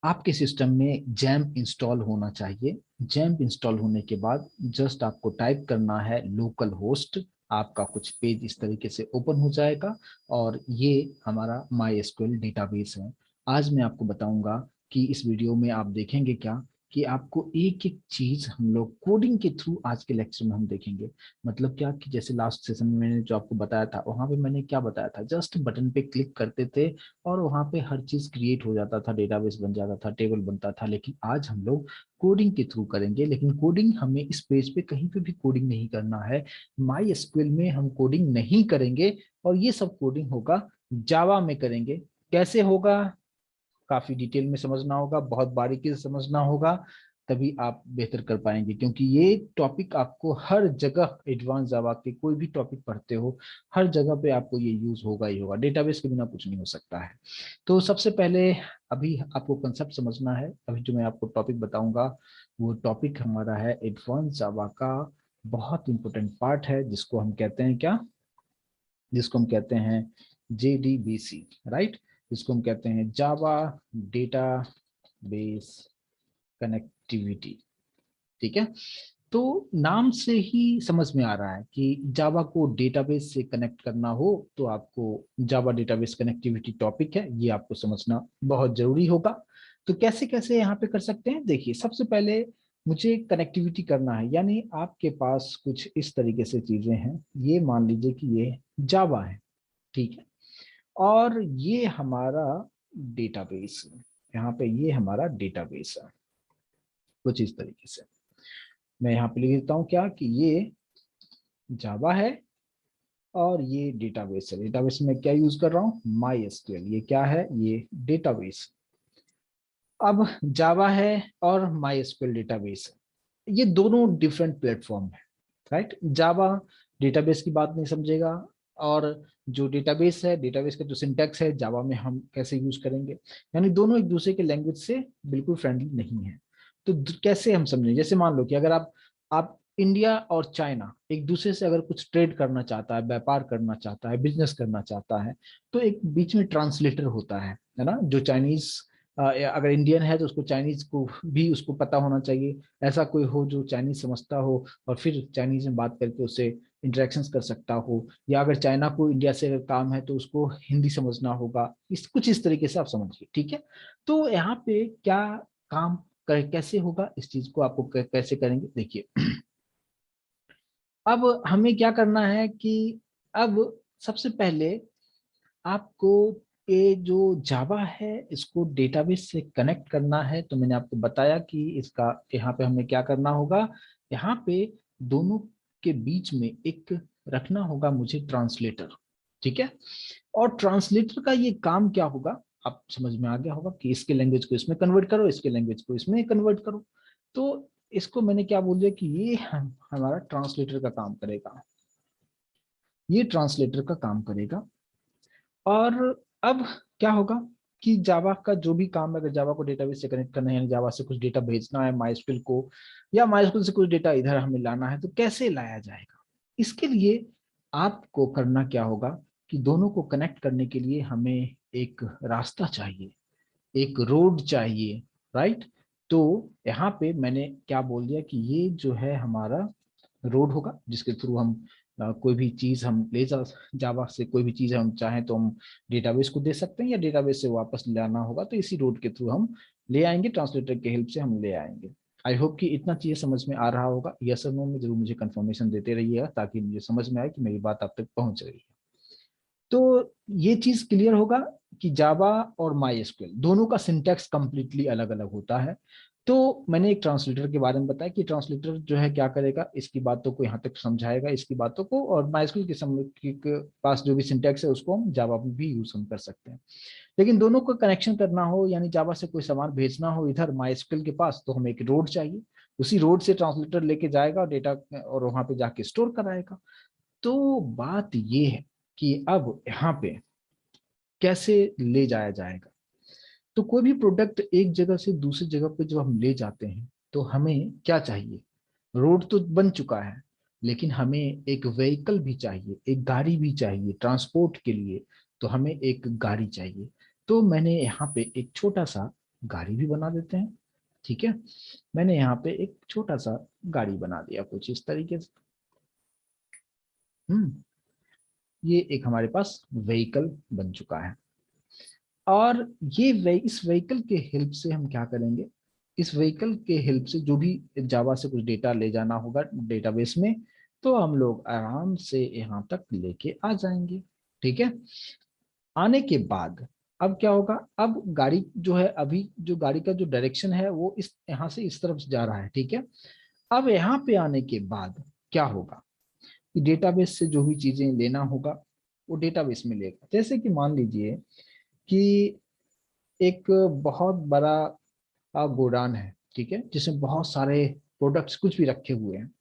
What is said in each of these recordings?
आपके सिस्टम में XAMPP install होना चाहिए। जैम्प इंस्टॉल होने के बाद जस्ट आपको टाइप करना है लोकल होस्ट। आपका कुछ पेज इस तरीके से ओपन हो जाएगा और ये हमारा माई एसक्यूएल डेटाबेस है। आज मैं आपको बताऊंगा कि इस वीडियो में आप देखेंगे क्या कि आपको एक एक चीज हम लोग कोडिंग के थ्रू आज के लेक्चर में हम देखेंगे। मतलब क्या कि जैसे लास्ट सेशन में मैंने जो आपको बताया था, वहां पे मैंने क्या बताया था, जस्ट बटन पे क्लिक करते थे और वहां पे हर चीज क्रिएट हो जाता था, डेटाबेस बन जाता था, टेबल बनता था। लेकिन आज हम लोग कोडिंग के थ्रू करेंगे। लेकिन कोडिंग हमें इस पेज पे कहीं पे भी कोडिंग नहीं करना है। माई एसक्यूएल में हम कोडिंग नहीं करेंगे और ये सब कोडिंग होगा जावा में करेंगे। कैसे होगा, काफी डिटेल में समझना होगा, बहुत बारीकी से समझना होगा, तभी आप बेहतर कर पाएंगे। क्योंकि ये टॉपिक आपको हर जगह, एडवांस जावा के कोई भी टॉपिक पढ़ते हो, हर जगह पे आपको ये यूज होगा ही होगा। डेटाबेस के बिना कुछ नहीं हो सकता है। तो सबसे पहले अभी आपको कंसेप्ट समझना है। अभी जो मैं आपको टॉपिक बताऊंगा वो टॉपिक हमारा है एडवांस जावा का बहुत इंपॉर्टेंट पार्ट है, जिसको हम कहते हैं क्या, जिसको हम कहते हैं JDBC, राइट। जिसको हम कहते हैं जावा डेटा बेस कनेक्टिविटी। ठीक है। तो नाम से ही समझ में आ रहा है कि जावा को डेटाबेस से कनेक्ट करना हो तो आपको जावा डेटाबेस कनेक्टिविटी टॉपिक है, ये आपको समझना बहुत जरूरी होगा। तो कैसे कैसे यहाँ पे कर सकते हैं, देखिए सबसे पहले मुझे कनेक्टिविटी करना है, यानी आपके पास कुछ इस तरीके से चीजें हैं। ये मान लीजिए कि ये जावा है, ठीक है, और ये हमारा डेटाबेस है। यहाँ पे ये हमारा डेटाबेस है कुछ इस तरीके से। मैं यहाँ पे लिख देता हूँ क्या कि ये जावा है और ये डेटाबेस है। डेटाबेस में क्या यूज कर रहा हूँ, माई एसक्यूएल। ये क्या है, ये डेटाबेस। अब जावा है और माई एसक्यूएल डेटाबेस है, ये दोनों डिफरेंट प्लेटफॉर्म है, राइट। जावा डेटाबेस की बात नहीं समझेगा, और जो डेटाबेस है, डेटाबेस का जो सिंटैक्स है जावा में हम कैसे यूज करेंगे, यानी दोनों एक दूसरे के लैंग्वेज से बिल्कुल फ्रेंडली नहीं है। तो कैसे हम समझें, जैसे मान लो कि अगर आप इंडिया और चाइना एक दूसरे से अगर कुछ ट्रेड करना चाहता है, व्यापार करना चाहता है, बिजनेस करना चाहता है, तो एक बीच में ट्रांसलेटर होता है ना, जो चाइनीज, अगर इंडियन है तो उसको चाइनीज को भी उसको पता होना चाहिए। ऐसा कोई हो जो चाइनीज समझता हो और फिर चाइनीज में बात करके उससे इंटरेक्शंस कर सकता हो, या अगर चाइना को इंडिया से अगर काम है तो उसको हिंदी समझना होगा। इस कुछ इस तरीके से आप समझिए, ठीक है। तो यहाँ पे क्या काम कैसे होगा, इस चीज को आपको कैसे करेंगे, देखिए। अब हमें क्या करना है कि अब सबसे पहले आपको ये जो जावा है इसको डेटाबेस से कनेक्ट करना है। तो मैंने आपको बताया कि इसका यहाँ पे हमें क्या करना होगा, यहाँ पे दोनों के बीच में एक रखना होगा मुझे ट्रांसलेटर, ठीक है। और ट्रांसलेटर का ये काम क्या होगा, आप समझ में आ गया होगा कि इसके लैंग्वेज को इसमें कन्वर्ट करो, इसके लैंग्वेज को इसमें कन्वर्ट करो। तो इसको मैंने क्या बोल दिया कि ये हमारा ट्रांसलेटर का काम करेगा, ये ट्रांसलेटर का काम करेगा। और अब क्या होगा कि जावा का जो भी काम है, अगर जावा को डेटाबेस से कनेक्ट करना है, यानी जावा से कुछ डेटा भेजना है माइस्क्यूएल को, या माइस्क्यूएल से कुछ डेटा इधर हमें लाना है, तो कैसे लाया जाएगा। इसके लिए आपको करना क्या होगा कि दोनों को कनेक्ट करने के लिए हमें एक रास्ता चाहिए, एक रोड चाहिए, राइट। तो यहाँ पे मैंने क्या बोल दिया कि ये जो है हमारा रोड होगा, जिसके थ्रू हम कोई भी चीज हम ले जा, जावा से कोई भी चीज हम चाहें तो हम डेटाबेस को दे सकते हैं, या डेटाबेस से वापस लाना होगा तो इसी रोड के थ्रू हम ले आएंगे, ट्रांसलेटर के हेल्प से हम ले आएंगे। आई होप कि इतना चीज समझ में आ रहा होगा। यस और नो में जरूर मुझे कंफर्मेशन देते रहिएगा, ताकि मुझे समझ में आए कि मेरी बात आप तक पहुंच रही है। तो ये चीज क्लियर होगा कि जावा और माई एसक्यूएल दोनों का सिंटैक्स कंप्लीटली अलग अलग होता है। तो मैंने एक ट्रांसलेटर के बारे में बताया कि ट्रांसलेटर जो है क्या करेगा, इसकी बातों को यहाँ तक समझाएगा, इसकी बातों को, और माइस्क्यूएल के पास जो भी सिंटैक्स है उसको हम जावा में भी यूज हम कर सकते हैं। लेकिन दोनों को कनेक्शन करना हो, यानी जावा से कोई सामान भेजना हो इधर माइस्क्यूएल के पास, तो हमें एक रोड चाहिए। उसी रोड से ट्रांसलेटर लेके जाएगा और डेटा और वहां पे जाके स्टोर कराएगा। तो बात ये है कि अब यहाँ पे कैसे ले जाया जाएगा। तो कोई भी प्रोडक्ट एक जगह से दूसरी जगह पे जब हम ले जाते हैं तो हमें क्या चाहिए, रोड तो बन चुका है, लेकिन हमें एक व्हीकल भी चाहिए, एक गाड़ी भी चाहिए ट्रांसपोर्ट के लिए। तो हमें एक गाड़ी चाहिए। तो मैंने यहाँ पे एक छोटा सा गाड़ी भी बना देते हैं। ठीक है, मैंने यहाँ पे एक छोटा सा गाड़ी बना दिया कुछ इस तरीके से। ये एक हमारे पास व्हीकल बन चुका है। और इस व्हीकल के हेल्प से हम क्या करेंगे, इस व्हीकल के हेल्प से जो भी जावा से कुछ डेटा ले जाना होगा डेटाबेस में, तो हम लोग आराम से यहाँ तक लेके आ जाएंगे। ठीक है, आने के बाद अब क्या होगा, अब गाड़ी जो है, अभी जो गाड़ी का जो डायरेक्शन है वो इस यहाँ से इस तरफ से जा रहा है। ठीक है, अब यहाँ पे आने के बाद क्या होगा कि डेटाबेस से जो भी चीजें लेना होगा वो डेटाबेस में लेगा। जैसे कि मान लीजिए कि एक बहुत बड़ा गोडाउन है, ठीक है, जिसमें बहुत सारे प्रोडक्ट्स कुछ भी रखे हुए हैं।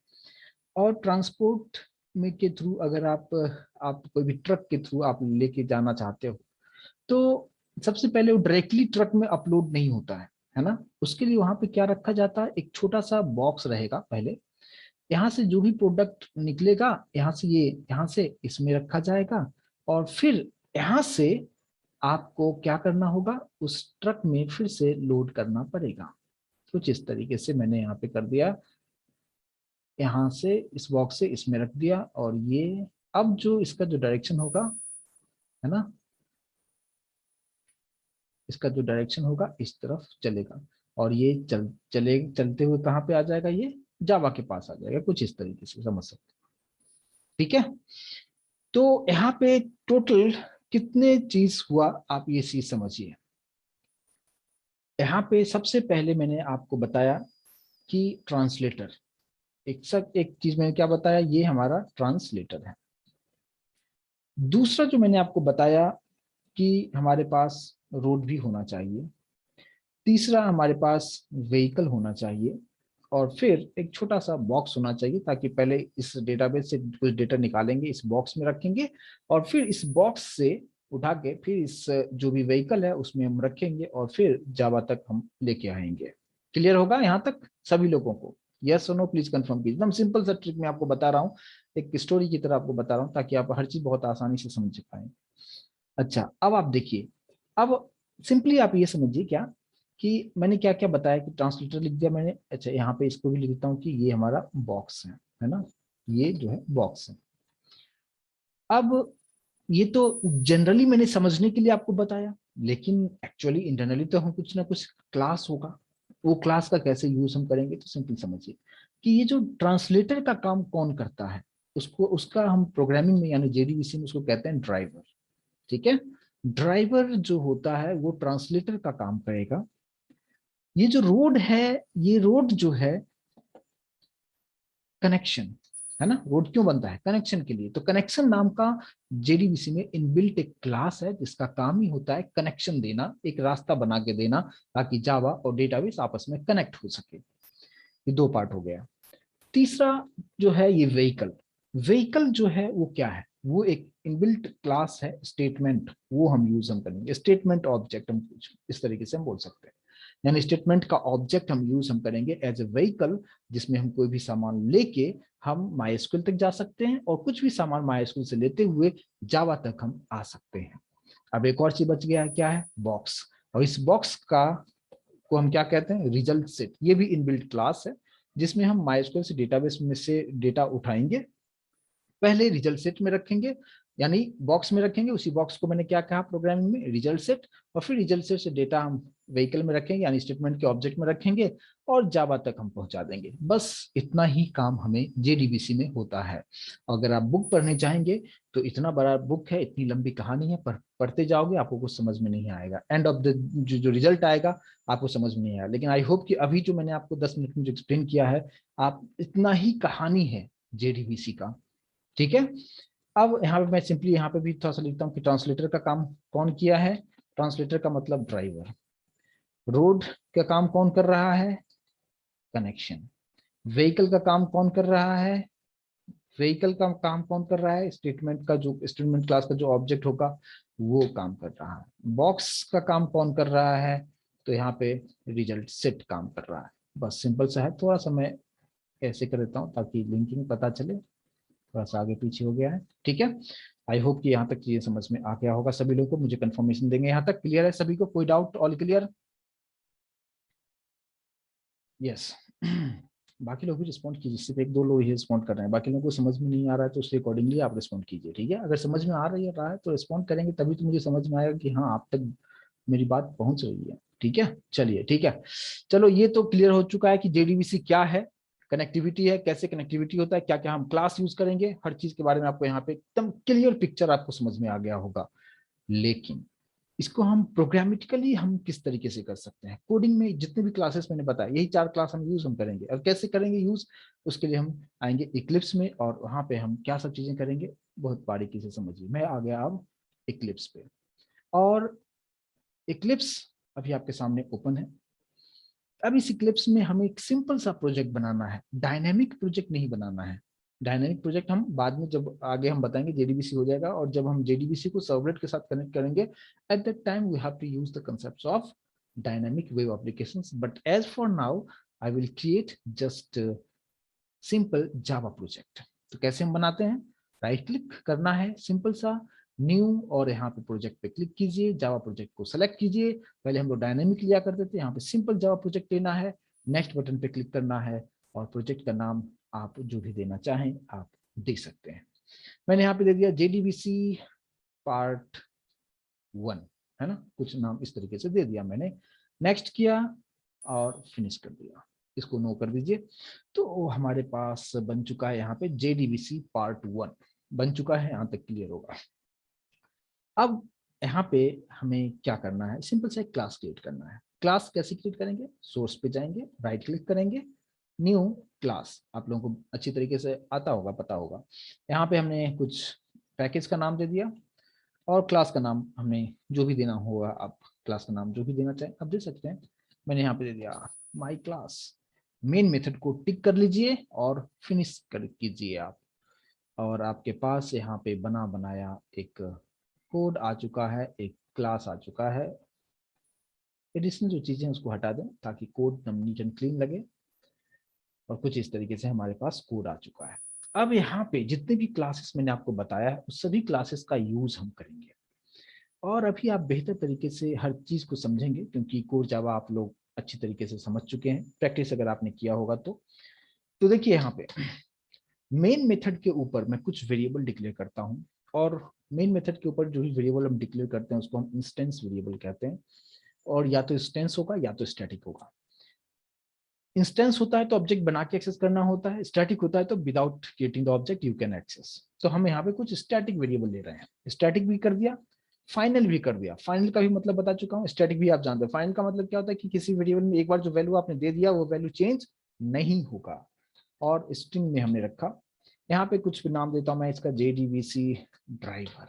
और ट्रांसपोर्ट में के थ्रू अगर आप कोई भी ट्रक के थ्रू आप लेके जाना चाहते हो, तो सबसे पहले वो डायरेक्टली ट्रक में अपलोड नहीं होता है ना। उसके लिए वहां पे क्या रखा जाता है, एक छोटा सा बॉक्स रहेगा पहले। यहाँ से जो भी प्रोडक्ट निकलेगा, यहाँ से ये यहाँ से इसमें रखा जाएगा। और फिर यहाँ से आपको क्या करना होगा, उस ट्रक में फिर से लोड करना पड़ेगा। कुछ इस तरीके से मैंने यहाँ पे कर दिया, यहाँ से इस बॉक्स से इसमें रख दिया। और ये अब जो इसका जो डायरेक्शन होगा, है ना, इसका जो डायरेक्शन होगा इस तरफ चलेगा। और ये चलते हुए कहाँ पे आ जाएगा, ये जावा के पास आ जाएगा। कुछ इस तरीके से समझ सकते हैं। ठीक है, तो यहाँ पे टोटल कितने चीज हुआ, आप ये चीज समझिए। यहाँ पे सबसे पहले मैंने आपको बताया कि ट्रांसलेटर, एक चीज मैंने क्या बताया, ये हमारा ट्रांसलेटर है। दूसरा जो मैंने आपको बताया कि हमारे पास रोड भी होना चाहिए। तीसरा हमारे पास व्हीकल होना चाहिए। और फिर एक छोटा सा बॉक्स होना चाहिए, ताकि पहले इस डेटाबेस से कुछ डेटा निकालेंगे, इस बॉक्स में रखेंगे, और फिर इस बॉक्स से उठा के फिर इस जो भी व्हीकल है उसमें हम रखेंगे, और फिर जावा तक हम लेके आएंगे। क्लियर होगा यहाँ तक सभी लोगों को? यस और नो प्लीज कंफर्म कीजिए। एकदम सिंपल सा ट्रिक मैं आपको बता रहा हूँ, एक स्टोरी की तरह आपको बता रहा हूँ, ताकि आप हर चीज बहुत आसानी से समझ पाए। अच्छा, अब आप देखिए, अब सिंपली आप ये समझिए क्या, कि मैंने क्या क्या बताया कि ट्रांसलेटर लिख दिया मैंने। अच्छा, यहाँ पे इसको भी लिख देता हूँ कि ये हमारा बॉक्स है ना, ये जो है बॉक्स है। अब ये तो जनरली मैंने समझने के लिए आपको बताया, लेकिन एक्चुअली इंटरनली तो हम कुछ ना कुछ क्लास होगा, वो क्लास का कैसे यूज हम करेंगे। तो सिंपल समझिए कि ये जो ट्रांसलेटर का काम कौन करता है, उसको उसका हम प्रोग्रामिंग में यानी जेडीबीसी में उसको कहते हैं ड्राइवर। ठीक है, ड्राइवर जो होता है वो ट्रांसलेटर का काम करेगा। ये जो रोड है, ये रोड जो है कनेक्शन, है ना। रोड क्यों बनता है, कनेक्शन के लिए। तो कनेक्शन नाम का जेडीबीसी में इनबिल्ट एक क्लास है, जिसका काम ही होता है कनेक्शन देना, एक रास्ता बना के देना, ताकि जावा और डेटाबेस आपस में कनेक्ट हो सके। ये दो पार्ट हो गया। तीसरा जो है ये व्हीकल। व्हीकल जो है वो क्या है, वो एक इनबिल्ट क्लास है स्टेटमेंट, वो हम करेंगे स्टेटमेंट ऑब्जेक्ट, हम कुछ इस तरीके से हम बोल सकते हैं। यानी स्टेटमेंट का ऑब्जेक्ट हम करेंगे एज ए व्हीकल, जिसमें हम कोई भी सामान लेके हम माइस्क्यूएल तक जा सकते हैं, और कुछ भी सामान माइस्क्यूएल से लेते हुए जावा तक हम आ सकते हैं। अब एक और चीज बच गया है, क्या है, बॉक्स। और इस बॉक्स का को हम क्या कहते हैं, रिजल्ट सेट। ये भी इनबिल्ट क्लास है, जिसमें हम माइस्क्यूएल से डेटाबेस में से डेटा उठाएंगे, पहले रिजल्ट सेट में रखेंगे, यानी बॉक्स में रखेंगे। उसी बॉक्स को मैंने क्या कहा प्रोग्रामिंग में, रिजल्ट सेट। और फिर रिजल्ट सेट से डेटा हम व्हीकल में रखेंगे, यानी स्टेटमेंट के ऑब्जेक्ट में रखेंगे, और जावा तक हम पहुंचा देंगे। बस इतना ही काम हमें जेडीबीसी में होता है। अगर आप बुक पढ़ने चाहेंगे तो इतना बड़ा बुक है, इतनी लंबी कहानी है, पर पढ़ते जाओगे आपको कुछ समझ में नहीं आएगा। एंड ऑफ द जो रिजल्ट आएगा आपको समझ में नहीं आएगा। लेकिन आई होप कि अभी जो मैंने आपको 10 मिनट में जो एक्सप्लेन किया है, आप इतना ही कहानी है जेडीबीसी का। ठीक है, अब यहाँ पे मैं सिंपली यहाँ पे भी थोड़ा सा लिखता हूँ कि ट्रांसलेटर का काम कौन किया है। ट्रांसलेटर का मतलब ड्राइवर। रोड का काम कौन कर रहा है, कनेक्शन। व्हीकल का काम कौन कर रहा है, व्हीकल का काम कौन कर रहा है, स्टेटमेंट का जो स्टेटमेंट क्लास का जो ऑब्जेक्ट होगा वो काम कर रहा है। बॉक्स का काम कौन कर रहा है, तो यहाँ पे रिजल्ट सेट काम कर रहा है। बस सिंपल सा है। थोड़ा सा मैं ऐसे कर देता हूँ ताकि लिंकिंग पता चले, थोड़ा सा आगे पीछे हो गया है। ठीक है, आई होप कि यहाँ तक चीजें समझ में आ गया होगा सभी लोगों को। मुझे कंफर्मेशन देंगे यहाँ तक। क्लियर है सभी को, कोई डाउट, ऑल क्लियर? यस बाकी लोग भी रिस्पॉन्ड कीजिए, सिर्फ एक दो लोग ही रिस्पॉन्ड कर रहे हैं, बाकी लोगों को समझ में नहीं आ रहा है तो उसके अकॉर्डिंगली आप रिस्पॉन्ड कीजिए, ठीक है। अगर समझ में आ रहा है तो रिस्पॉन्ड करेंगे, तभी तो मुझे समझ में आएगा कि हाँ आप तक मेरी बात पहुंच रही है, ठीक है। चलिए ठीक है, चलो ये तो क्लियर हो चुका है कि जेडीबीसी क्या है, कनेक्टिविटी है, कैसे कनेक्टिविटी होता है, क्या क्या हम क्लास यूज करेंगे, हर चीज के बारे में आपको यहाँ पे एकदम क्लियर पिक्चर आपको समझ में आ गया होगा। लेकिन इसको हम प्रोग्रामेटिकली हम किस तरीके से कर सकते हैं, कोडिंग में जितने भी क्लासेस मैंने बताया यही 4 क्लास हम करेंगे, और कैसे करेंगे यूज, उसके लिए हम आएंगे इक्लिप्स में, और वहां पे हम क्या सब चीजें करेंगे बहुत बारीकी से समझिए। मैं आ गया अब इक्लिप्स पे, और इक्लिप्स अभी आपके सामने ओपन है। अब इस इक्लिप्स में हमें एक सिंपल सा प्रोजेक्ट बनाना है, डायनेमिक प्रोजेक्ट नहीं बनाना है। डायनेमिक प्रोजेक्ट हम बाद में जब आगे हम बताएंगे जेडीबीसी हो जाएगा, और जब हम जेडीबीसी को सर्वलेट के साथ कनेक्ट करेंगे, at that time we have to use the concepts of dynamic web applications, but as for now I will create just simple Java project. तो कैसे हम बनाते हैं, राइट क्लिक करना है सिंपल सा, न्यू, और यहाँ पे प्रोजेक्ट पे क्लिक कीजिए, जावा प्रोजेक्ट को सेलेक्ट कीजिए। पहले हम लोग डायनेमिक लिया करते थे, यहाँ पे सिंपल जावा प्रोजेक्ट लेना है, नेक्स्ट बटन पे क्लिक करना है, और प्रोजेक्ट का नाम आप जो भी देना चाहें आप दे सकते हैं। मैंने यहाँ पे दे दिया जेडीबीसी पार्ट 1, है ना, कुछ नाम इस तरीके से दे दिया मैंने, नेक्स्ट किया और फिनिश कर दिया, इसको नो कर दीजिए। तो हमारे पास बन चुका है यहाँ पे जेडीबीसी पार्ट 1 बन चुका है, यहाँ तक क्लियर होगा। अब यहाँ पे हमें क्या करना है, सिंपल से एक क्लास क्रिएट करना है। क्लास कैसे क्रिएट करेंगे, सोर्स पे जाएंगे, राइट क्लिक करेंगे, न्यू क्लास, आप लोगों को अच्छी तरीके से आता होगा, पता होगा। यहाँ पे हमने कुछ पैकेज का नाम दे दिया, और क्लास का नाम हमने जो भी देना होगा, आप क्लास का नाम जो भी देना चाहें आप दे सकते हैं। मैंने यहाँ पे दे दिया माई क्लास। मेन मेथड को टिक कर लीजिए और फिनिश कर कीजिए आप, और आपके पास यहाँ पे बना बनाया एक कोड आ चुका है, एक क्लास आ चुका है। एडिशनल जो चीजें उसको हटा दें ताकि कोड एकदम नीट एंड क्लीन लगे, और कुछ इस तरीके से हमारे पास कोड आ चुका है। अब यहाँ पे जितने भी क्लासेस मैंने आपको बताया है उस सभी क्लासेस का यूज हम करेंगे, और अभी आप बेहतर तरीके से हर चीज को समझेंगे, क्योंकि कोर जावा आप लोग अच्छी तरीके से समझ चुके हैं, प्रैक्टिस अगर आपने किया होगा तो देखिए यहाँ पे मेन मेथड के ऊपर मैं कुछ वेरिएबल डिक्लेयर करता हूँ, और मेन मेथड के ऊपर जो भी वेरिएबल हम डिक्लेयर करते हैं उसको हम इंस्टेंस वेरिएबल कहते हैं, और या तो इंस्टेंस होगा या तो स्टैटिक होगा। इंस्टेंस होता है तो ऑब्जेक्ट बना के एक्सेस करना होता है, स्टैटिक होता है तो without creating the object you can access. तो हम यहाँ पे कुछ स्टैटिक वेरिएबल ले रहे हैं, स्टैटिक भी कर दिया, फाइनल भी कर दिया। फाइनल का भी मतलब बता चुका हूँ, स्टैटिक भी आप जानते हो। फाइनल का मतलब क्या होता है कि किसी वेरिएबल में एक बार जो वैल्यू आपने दे दिया वो वैल्यू चेंज नहीं होगा, और स्ट्रिंग में हमने रखा। यहाँ पे कुछ नाम देता हूँ मैं इसका, जेडीबीसी ड्राइवर,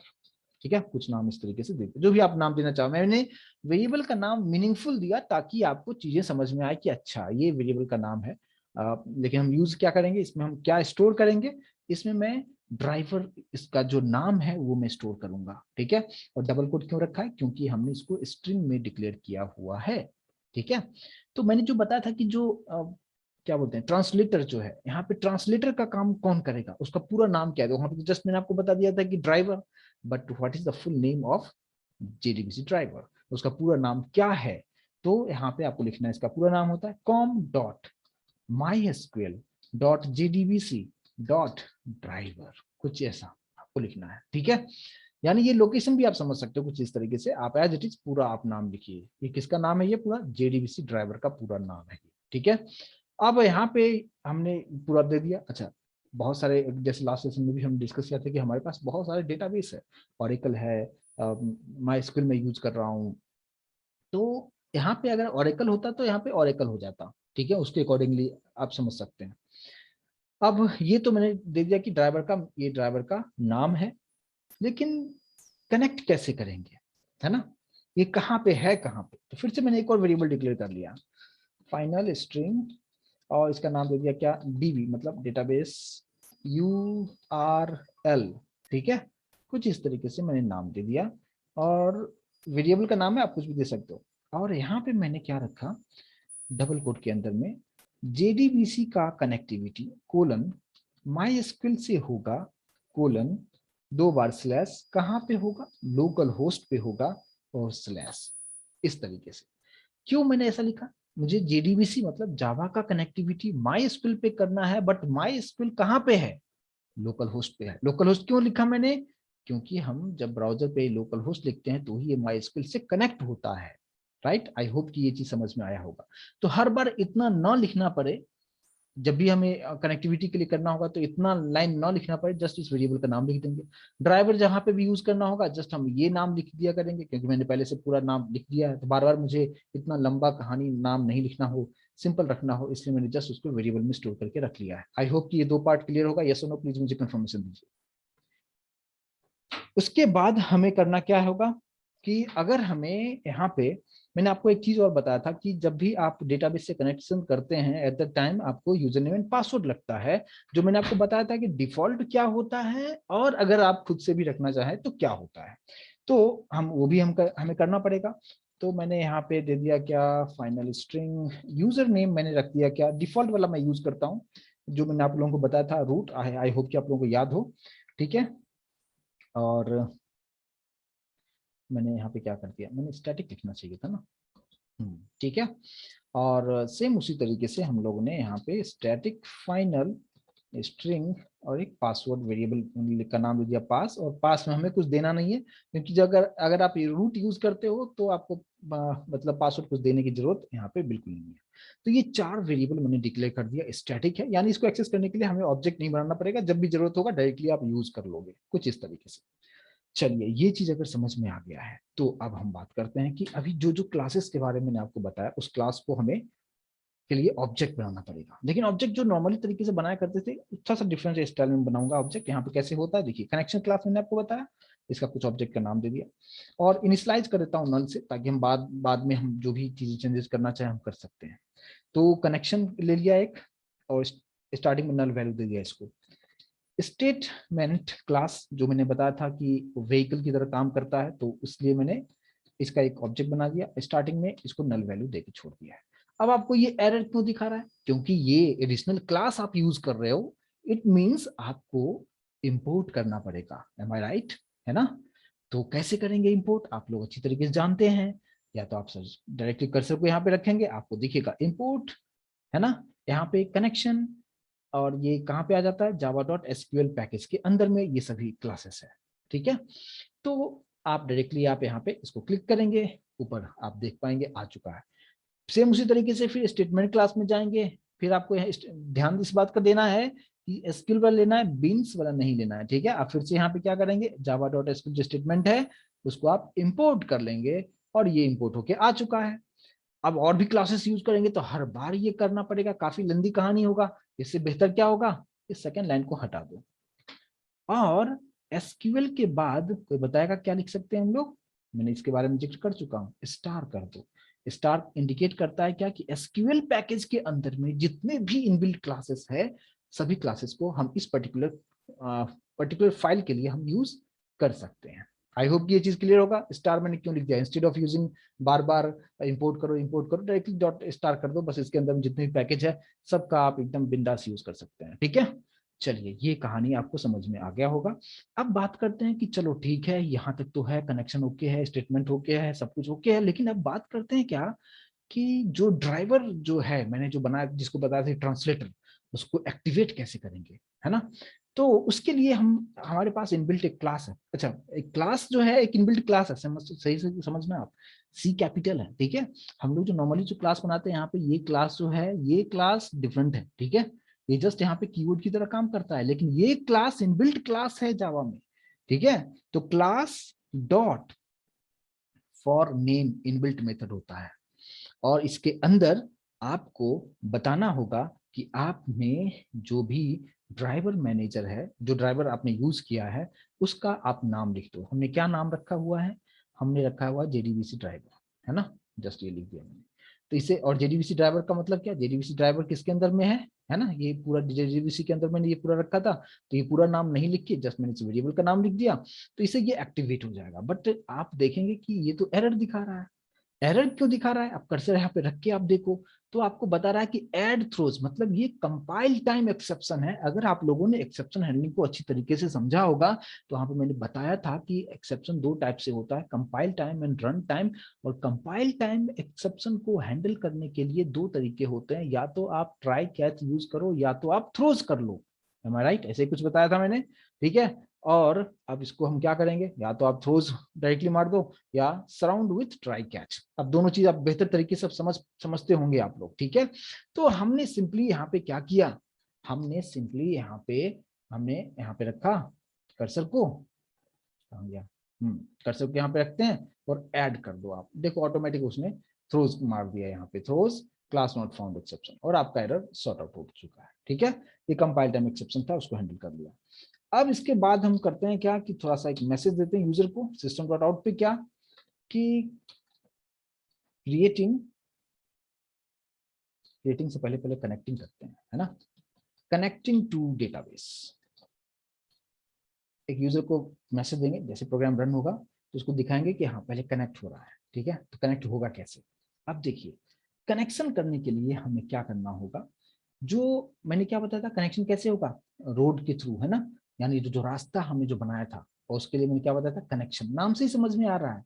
ठीक है, कुछ नाम इस तरीके से देते, जो भी आप नाम देना चाहो। मैंने वेरिएबल का नाम मीनिंगफुल दिया ताकि आपको चीजें समझ में आए कि अच्छा ये वेरिएबल का नाम है। लेकिन हम यूज क्या करेंगे, इसमें हम क्या स्टोर करेंगे, इसमें मैं ड्राइवर, इसका जो नाम है वो मैं स्टोर करूंगा, ठीक है। और डबल कोट क्यों रखा है, क्योंकि हमने इसको स्ट्रिंग में डिक्लेयर किया हुआ है, ठीक है। तो मैंने जो बताया था कि जो क्या बोलते हैं ट्रांसलेटर जो है, यहाँ पे ट्रांसलेटर का काम कौन करेगा, उसका पूरा नाम क्या है, वहां पे जस्ट मैंने आपको बता दिया था कि driver, but what is the full name of JDBC driver, उसका पूरा नाम क्या है। तो यहाँ पे आपको लिखना है, इसका पूरा नाम होता है com dot mysql dot jdbc dot driver, कुछ ऐसा आपको लिखना है, ठीक है। यानी ये लोकेशन भी आप समझ सकते हो कुछ इस तरीके से, आप एज इट इज पूरा आप नाम लिखिए, ये किसका नाम है, ये पूरा जेडीबीसी ड्राइवर का पूरा नाम है, ठीक है। अब यहाँ पे हमने पूरा दे दिया। अच्छा, बहुत सारे, जैसे लास्ट सेशन में भी हम डिस्कस किया था कि हमारे पास बहुत सारे डेटाबेस है, ऑरेकल है, माई स्क्यूएल में यूज कर रहा हूँ। तो यहाँ पे अगर ऑरेकल होता तो यहाँ पे ऑरेकल हो जाता, ठीक है, उसके अकॉर्डिंगली आप समझ सकते हैं। अब ये तो मैंने दे दिया कि ड्राइवर का, ये ड्राइवर का नाम है, लेकिन कनेक्ट कैसे करेंगे, है ना, ये कहाँ पे है, कहाँ पे। तो फिर से मैंने एक और वेरिएबल डिक्लेयर कर लिया, फाइनल स्ट्रिंग, और इसका नाम दे दिया क्या, डीबी, मतलब डेटाबेस URL, ठीक है। कुछ इस तरीके से मैंने नाम दे दिया, और वेरिएबल का नाम है, आप कुछ भी दे सकते हो। और यहाँ पे मैंने क्या रखा, डबल कोट के अंदर में, जेडीबीसी का कनेक्टिविटी कोलन माई से होगा, कोलन 2 बार स्लैश, कहाँ पे होगा, लोकल होस्ट पे होगा, और स्लैश, इस तरीके से। क्यों मैंने ऐसा लिखा, मुझे जेडीबीसी मतलब जावा का कनेक्टिविटी माई स्कूल पे करना है, बट माई स्कूल कहाँ पे है? लोकल होस्ट पे है। लोकल होस्ट क्यों लिखा मैंने? क्योंकि हम जब ब्राउजर पे लोकल होस्ट लिखते हैं तो ही ये माई स्कूल से कनेक्ट होता है। राइट, आई होप कि ये चीज समझ में आया होगा। तो हर बार इतना ना लिखना पड़े, जब भी हमें कनेक्टिविटी के लिए करना होगा तो इतना लाइन ना लिखना पड़े, जस्ट इस वेरिएबल का नाम लिख देंगे। ड्राइवर जहां पे भी यूज करना होगा जस्ट हम ये नाम लिख दिया करेंगे, क्योंकि मैंने पहले से पूरा नाम लिख दिया है, तो बार बार मुझे इतना लंबा कहानी नाम नहीं लिखना हो, सिंपल रखना हो, इसलिए मैंने जस्ट उसको वेरिएबल में स्टोर करके रख लिया है। आई होप कि ये दो पार्ट क्लियर होगा। यस और नो प्लीज मुझे कंफर्मेशन दीजिए। उसके बाद हमें करना क्या होगा कि अगर हमें यहाँ पे, मैंने आपको एक चीज और बताया था कि जब भी आप डेटाबेस से कनेक्शन करते हैं एट द टाइम आपको यूजर नेम एंड पासवर्ड लगता है, जो मैंने आपको बताया था कि डिफॉल्ट क्या होता है और अगर आप खुद से भी रखना चाहें तो क्या होता है। तो हम वो भी हमें करना पड़ेगा। तो मैंने यहाँ पे दे दिया क्या, फाइनल स्ट्रिंग यूजर नेम मैंने रख दिया क्या, डिफॉल्ट वाला मैं यूज करता हूँ जो मैंने आप लोगों को बताया था, रूट। आई होप कि आप लोगों को याद हो। ठीक है, और मैंने यहाँ पे क्या कर दिया, मैंने स्टैटिक लिखना चाहिए था ना। ठीक है, और सेम उसी तरीके से हम लोगों ने यहाँ पे स्टैटिक फाइनल स्ट्रिंग और एक पासवर्ड वेरिएबल का नाम दे दिया पास, और पास में हमें कुछ देना नहीं है, क्योंकि जब अगर अगर आप रूट यूज करते हो तो आपको मतलब पासवर्ड कुछ देने की जरूरत यहाँ पे बिल्कुल नहीं है। तो ये चार वेरिएबल मैंने डिक्लेयर कर दिया, स्टैटिक है, यानी इसको एक्सेस करने के लिए हमें ऑब्जेक्ट नहीं बनाना पड़ेगा, जब भी जरूरत होगा डायरेक्टली आप यूज कर लोगे, कुछ इस तरीके से। चलिए, ये चीज अगर समझ में आ गया है तो अब हम बात करते हैं कि अभी जो जो क्लासेस के बारे में मैंने आपको बताया उस क्लास को हमें के लिए ऑब्जेक्ट बनाना पड़ेगा। लेकिन ऑब्जेक्ट जो नॉर्मली तरीके से बनाया करते थे थोड़ा सा डिफरेंट स्टाइल में बनाऊंगा ऑब्जेक्ट। यहाँ पे कैसे होता है देखिए, कनेक्शन क्लास मैंने आपको बताया, इसका कुछ ऑब्जेक्ट का नाम दे दिया और इनिशियलाइज कर देता हूँ नल से, ताकि हम बाद में हम जो भी चीजें चेंजेस करना चाहें हम कर सकते हैं। तो कनेक्शन ले लिया एक, और स्टार्टिंग में नल वैल्यू दे दिया इसको। स्टेटमेंट क्लास जो मैंने बताया था कि व्हीकल की तरह काम करता है, तो इसलिए मैंने इसका एक ऑब्जेक्ट बना दिया, स्टार्टिंग में इसको नल वैल्यू देके छोड़ दिया है। अब आपको ये एरर क्यों दिखा रहा है? क्योंकि ये एडिशनल क्लास आप यूज कर रहे हो, इट मींस आपको इंपोर्ट करना पड़ेगा। एम आई राइट? है ना? तो कैसे करेंगे इंपोर्ट, आप लोग अच्छी तरीके से जानते हैं। या तो आप डायरेक्टली कर्सर को यहाँ पे रखेंगे, आपको दिखेगा इंपोर्ट, है ना? यहाँ पे कनेक्शन, और ये कहाँ पे आ जाता है, java.sql पैकेज के अंदर में ये सभी क्लासेस है। ठीक है, तो आप डायरेक्टली आप यहाँ पे इसको क्लिक करेंगे, ऊपर आप देख पाएंगे आ चुका है। सेम उसी तरीके से फिर स्टेटमेंट क्लास में जाएंगे, फिर आपको यहाँ ध्यान इस बात का देना है कि एसक्यूएल वाला लेना है, बीन्स वाला नहीं लेना है। ठीक है, आप फिर से यहाँ पे क्या करेंगे, java.sql जो स्टेटमेंट है उसको आप इंपोर्ट कर लेंगे, और ये इंपोर्ट होके आ चुका है। अब और भी क्लासेस यूज करेंगे तो हर बार ये करना पड़ेगा, काफी लंबी कहानी होगा। इससे बेहतर क्या होगा, इस सेकेंड लाइन को हटा दो, और एसक्यूएल के बाद कोई बताएगा क्या लिख सकते हैं हम लोग, मैंने इसके बारे में जिक्र कर चुका हूं, स्टार कर दो। स्टार इंडिकेट करता है क्या, कि एसक्यूएल पैकेज के अंदर में जितने भी इनबिल्ट क्लासेस है, सभी क्लासेस को हम इस पर्टिकुलर फाइल के लिए हम यूज कर सकते हैं। आई होप कि ये चीज क्लियर होगा। स्टार मैंने क्यों लिख दिया, instead of using bar bar import करो डायरेक्टली डॉट स्टार कर दो, बस इसके अंदर में जितने भी पैकेज है सबका आप एकदम बिंदास यूज कर सकते हैं। ठीक है, चलिए ये कहानी आपको समझ में आ गया होगा। अब बात करते हैं कि चलो ठीक है, यहाँ तक तो है, कनेक्शन ओके है, स्टेटमेंट ओके है, सब कुछ ओके है, लेकिन अब बात करते हैं क्या कि जो ड्राइवर जो है मैंने जो बनाया, जिसको बताया था ट्रांसलेटर, उसको एक्टिवेट कैसे करेंगे, है ना? तो उसके लिए हम, हमारे पास इनबिल्ट एक क्लास है। अच्छा, एक क्लास जो है एक इनबिल्ट क्लास है, सही से समझना आप, सी कैपिटल है। ठीक है, हम लोग जो नॉर्मली जो क्लास बनाते हैं यहाँ पे, ये क्लास जो है ये क्लास डिफरेंट है। ठीक है, ये जस्ट यहाँ पे कीवर्ड की तरह काम करता है, लेकिन ये क्लास इनबिल्ट क्लास है जावा में। ठीक है, तो class dot for name inbuilt method होता है, और इसके अंदर आपको बताना होगा कि आपने जो भी ड्राइवर मैनेजर है, जो ड्राइवर आपने यूज किया है, उसका आप नाम लिख दो। हमने क्या नाम रखा हुआ है, हमने रखा हुआ जेडीबीसी ड्राइवर, है ना? जस्ट ये लिख दिया मैंने। तो इसे, और जेडीबीसी ड्राइवर का मतलब क्या, जेडीबीसी ड्राइवर किसके अंदर में है ना? ये पूरा जेडीबीसी के अंदर मैंने ये पूरा रखा था, तो ये पूरा नाम नहीं लिख के जस्ट मैंने इस वेरिएबल का नाम लिख दिया, तो इसे ये एक्टिवेट हो जाएगा। बट आप देखेंगे कि ये तो एरर दिखा रहा है, एरर क्यों दिखा रहा है? आप कर्सर यहाँ पे रख के आप देखो तो आपको बता रहा है कि ऐड थ्रोज, मतलब ये कंपाइल टाइम एक्सेप्शन है। अगर आप लोगों ने एक्सेप्शन हैंडलिंग को अच्छी तरीके से समझा होगा तो यहाँ पे मैंने बताया था कि एक्सेप्शन दो टाइप से होता है, compile time and run time. और कंपाइल टाइम एक्सेप्शन को हैंडल करने के लिए दो तरीके होते हैं, या तो आप ट्राई कैच यूज करो या तो आप थ्रोज कर लो। एम आई राइट? ऐसे ही कुछ बताया था मैंने, ठीक है। और अब इसको हम क्या करेंगे, या तो आप थ्रोज डायरेक्टली मार दो या सराउंड विथ ट्राई कैच। अब दोनों चीज आप बेहतर तरीके से समझते होंगे आप लोग, ठीक है। तो हमने सिंपली यहाँ पे क्या किया, हमने सिंपली हमने यहाँ पे रखा कर्सर को, गया कर्सर को यहाँ पे रखते हैं और ऐड कर दो। आप देखो ऑटोमेटिक उसने थ्रोज मार दिया, यहाँ पे throws class not found exception, और आपका एरर सॉर्ट आउट हो चुका है, ठीक है। ये कंपाइल टाइम एक्सेप्शन था, उसको हैंडल कर लिया। अब इसके बाद हम करते हैं क्या कि थोड़ा सा एक मैसेज देते हैं यूजर को सिस्टम डॉट आउट पे, क्या कि क्रिएटिंग से पहले पहले कनेक्टिंग करते हैं, है ना। कनेक्टिंग टू डेटाबेस, एक यूजर को मैसेज देंगे, जैसे प्रोग्राम रन होगा तो उसको दिखाएंगे कि हाँ पहले कनेक्ट हो रहा है, ठीक है। तो कनेक्ट होगा कैसे? अब देखिए, कनेक्शन करने के लिए हमें क्या करना होगा, जो मैंने क्या बताया था, कनेक्शन कैसे होगा, रोड के थ्रू, है ना। यानी जो रास्ता हमने जो बनाया था, और उसके लिए मैंने क्या बताया था, कनेक्शन। नाम से ही समझ में आ रहा है।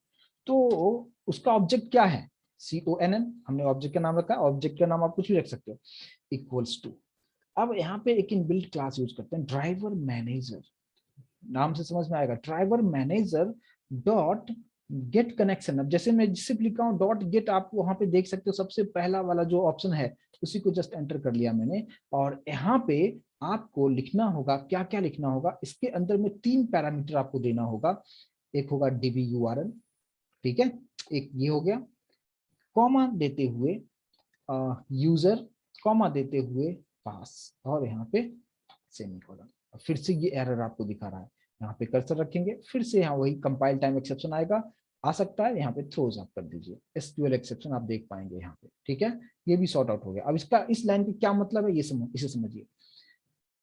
तो उसका ऑब्जेक्ट क्या है, CONN, हमने ऑब्जेक्ट का नाम रखा है। ऑब्जेक्ट का नाम आप कुछ भी रख सकते हो, इक्वल्स टू। अब यहाँ पे एक इनबिल्ट क्लास यूज करते हैं, ड्राइवर मैनेजर। नाम से समझ में आएगा, driver manager dot get connection. अब जैसे मैं जिससे लिखा हूँ डॉट गेट, आप वहां पे देख सकते हो सबसे पहला वाला जो ऑप्शन है उसी को जस्ट एंटर कर लिया मैंने। और यहाँ पे आपको लिखना होगा, क्या क्या लिखना होगा, इसके अंदर में 3 पैरामीटर आपको देना होगा। एक होगा DB URL, ठीक है, एक ये हो गया, कॉमा देते हुए यूजर, कॉमा देते हुए पास, और यहाँ पे सेमीकोलन। फिर से ये एरर आपको दिखा रहा है, यहाँ पे कर्सर रखेंगे, फिर से यहाँ वही कंपाइल टाइम एक्सेप्शन आएगा, आ सकता है। यहाँ पे थ्रोज आप कर दीजिए, SQL एक्सेप्शन आप देख पाएंगे यहाँ पे, ठीक है। ये भी सॉर्ट आउट हो गया। अब इसका इस लाइन का क्या मतलब है, ये इसे समझिए।